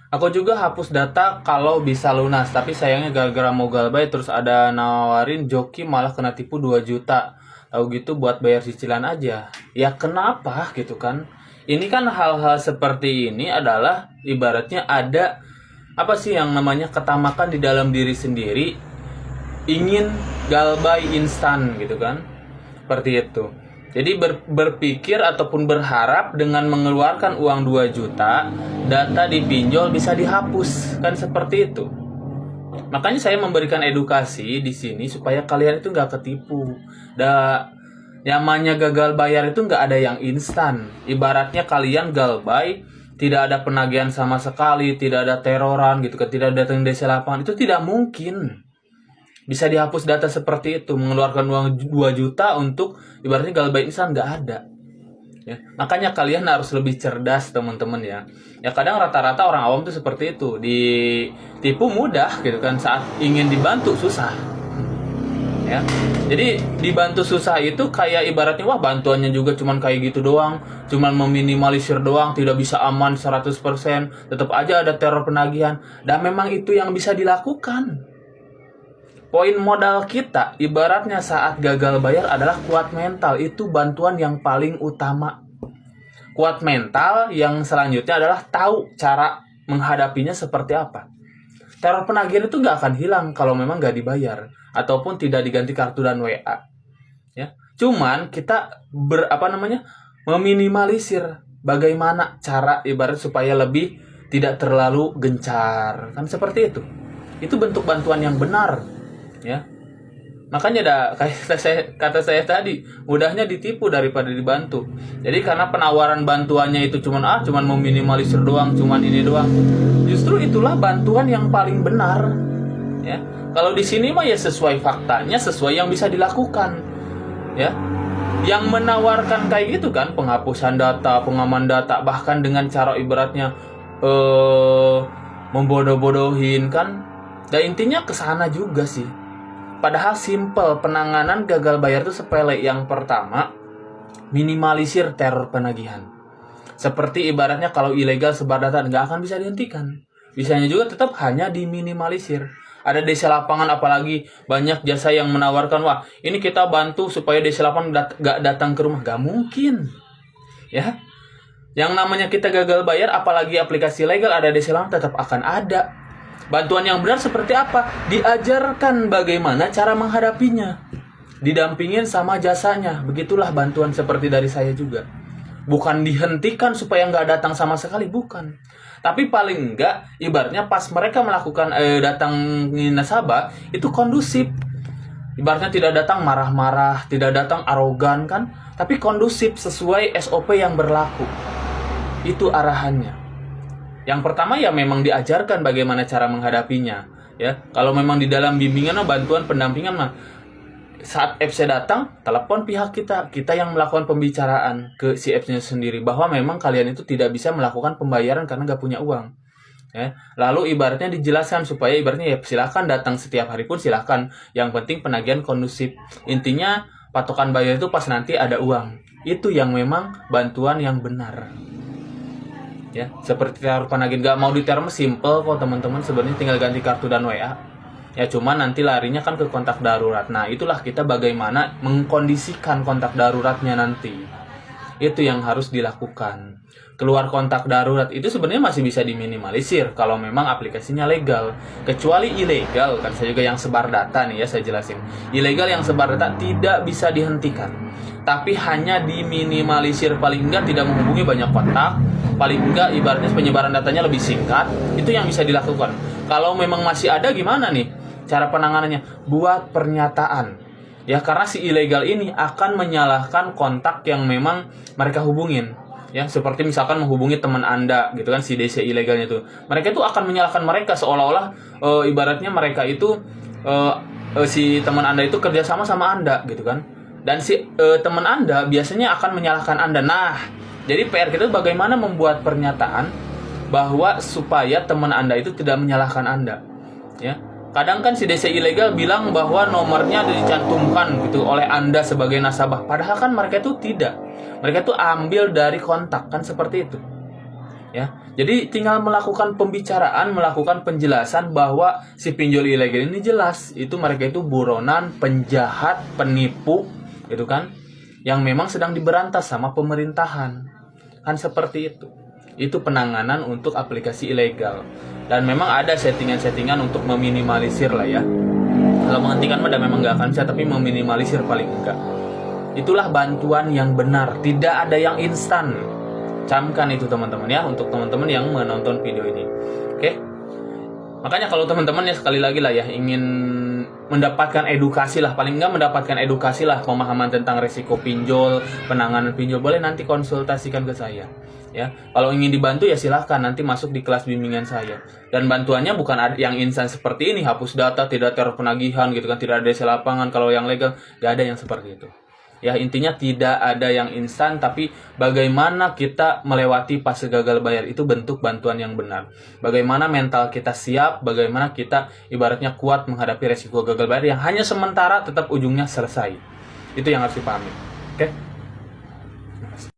Aku juga hapus data kalau bisa lunas, tapi sayangnya gara-gara mau galbay terus ada nawarin joki malah kena tipu 2 juta. Tahu gitu buat bayar cicilan aja. Ya kenapa gitu kan? Ini kan hal-hal seperti ini adalah ibaratnya ada apa sih yang namanya ketamakan di dalam diri sendiri, ingin galbay instan gitu kan. Seperti itu. Jadi berpikir ataupun berharap dengan mengeluarkan uang 2 juta, data dipinjol bisa dihapus, kan seperti itu. Makanya saya memberikan edukasi di sini supaya kalian itu nggak ketipu. Namanya gagal bayar itu nggak ada yang instan. Ibaratnya kalian galbay, tidak ada penagihan sama sekali, tidak ada teroran gitu kan, tidak datang desa lapangan, itu tidak mungkin bisa dihapus data seperti itu. Mengeluarkan uang 2 juta untuk ibaratnya galbay instan nggak ada ya. Makanya kalian harus lebih cerdas teman-teman ya. Ya kadang rata-rata orang awam tuh seperti itu, ditipu mudah gitu kan, saat ingin dibantu susah ya. Jadi dibantu susah itu kayak ibaratnya wah bantuannya juga cuman kayak gitu doang, cuman meminimalisir doang, tidak bisa aman 100%, tetap aja ada teror penagihan. Dan memang itu yang bisa dilakukan. Poin modal kita ibaratnya saat gagal bayar adalah kuat mental. Itu bantuan yang paling utama. Kuat mental yang selanjutnya adalah tahu cara menghadapinya seperti apa. Teror penagihan itu nggak akan hilang kalau memang nggak dibayar ataupun tidak diganti kartu dan WA. Ya, cuman kita meminimalisir bagaimana cara ibarat supaya lebih tidak terlalu gencar, kan seperti itu. Itu bentuk bantuan yang benar. Ya, makanya kata saya tadi, mudahnya ditipu daripada dibantu. Jadi karena penawaran bantuannya itu cuman meminimalisir doang, cuman ini doang. Justru itulah bantuan yang paling benar. Ya, kalau di sini mah ya sesuai faktanya, sesuai yang bisa dilakukan. Ya, yang menawarkan kayak gitu kan, penghapusan data, pengaman data, bahkan dengan cara ibaratnya membodoh-bodohin kan. Dan intinya kesana juga sih. Padahal simple, penanganan gagal bayar itu sepele. Yang pertama, minimalisir teror penagihan. Seperti ibaratnya kalau ilegal sebar data nggak akan bisa dihentikan. Bisanya juga tetap hanya diminimalisir. Ada desa lapangan apalagi banyak jasa yang menawarkan, wah ini kita bantu supaya desa lapangan nggak datang ke rumah. Nggak mungkin. Ya, yang namanya kita gagal bayar apalagi aplikasi legal ada desa lapangan tetap akan ada. Bantuan yang benar seperti apa? Diajarkan bagaimana cara menghadapinya. Didampingin sama jasanya. Begitulah bantuan seperti dari saya juga. Bukan dihentikan supaya nggak datang sama sekali, bukan. Tapi paling enggak, ibaratnya pas mereka melakukan datangin nasabah, itu kondusif. Ibaratnya tidak datang marah-marah, tidak datang arogan kan. Tapi kondusif sesuai SOP yang berlaku. Itu arahannya. Yang pertama ya memang diajarkan bagaimana cara menghadapinya ya. Kalau memang di dalam bimbingan bantuan pendampingan mah saat FC datang telepon pihak kita yang melakukan pembicaraan ke si FC-nya sendiri bahwa memang kalian itu tidak bisa melakukan pembayaran karena nggak punya uang ya. Lalu ibaratnya dijelaskan supaya ibaratnya ya silakan datang setiap hari pun silakan, yang penting penagihan kondusif. Intinya patokan bayar itu pas nanti ada uang. Itu yang memang bantuan yang benar. Ya, seperti teror penagihan nggak mau diteror simple kok teman-teman, sebenarnya tinggal ganti kartu dan WA ya, cuman nanti larinya kan ke kontak darurat. Nah itulah kita bagaimana mengkondisikan kontak daruratnya nanti, itu yang harus dilakukan. Keluar kontak darurat itu sebenarnya masih bisa diminimalisir kalau memang aplikasinya legal, kecuali ilegal kan. Saya juga yang sebar data nih ya, saya jelasin ilegal yang sebar data tidak bisa dihentikan, tapi hanya diminimalisir. Paling enggak tidak menghubungi banyak kontak, paling enggak ibaratnya penyebaran datanya lebih singkat. Itu yang bisa dilakukan. Kalau memang masih ada gimana nih cara penanganannya? Buat pernyataan ya, karena si ilegal ini akan menyalahkan kontak yang memang mereka hubungin ya. Seperti misalkan menghubungi teman Anda gitu kan, si DC ilegalnya itu mereka itu akan menyalahkan mereka seolah-olah ibaratnya mereka itu si teman Anda itu kerjasama sama Anda gitu kan. Dan si teman Anda biasanya akan menyalahkan Anda. Nah, jadi PR kita bagaimana membuat pernyataan bahwa supaya teman Anda itu tidak menyalahkan Anda. Ya. Kadang kan si DC ilegal bilang bahwa nomornya dicantumkan gitu oleh Anda sebagai nasabah. Padahal kan mereka itu tidak. Mereka itu ambil dari kontak kan seperti itu. Ya. Jadi tinggal melakukan pembicaraan, melakukan penjelasan bahwa si pinjol ilegal ini jelas itu mereka itu buronan, penjahat, penipu, gitu kan, yang memang sedang diberantas sama pemerintahan. Kan seperti itu. Itu penanganan untuk aplikasi ilegal. Dan memang ada settingan-settingan untuk meminimalisir lah ya. Kalau menghentikan mah memang nggak akan bisa, tapi meminimalisir paling enggak. Itulah bantuan yang benar, tidak ada yang instan. Camkan itu teman-teman ya, untuk teman-teman yang menonton video ini. Oke? Makanya kalau teman-teman ya sekali lagi lah ya, ingin mendapatkan edukasi lah, paling enggak mendapatkan edukasi lah, pemahaman tentang resiko pinjol, penanganan pinjol, boleh nanti konsultasikan ke saya. Ya, kalau ingin dibantu ya silahkan nanti masuk di kelas bimbingan saya. Dan bantuannya bukan yang instan seperti ini, hapus data, tidak teror penagihan gitu kan, tidak ada desa lapangan. Kalau yang legal gak ada yang seperti itu. Ya, intinya tidak ada yang instan, tapi bagaimana kita melewati fase gagal bayar itu bentuk bantuan yang benar. Bagaimana mental kita siap, bagaimana kita ibaratnya kuat menghadapi resiko gagal bayar yang hanya sementara tetap ujungnya selesai. Itu yang harus dipahami. Oke?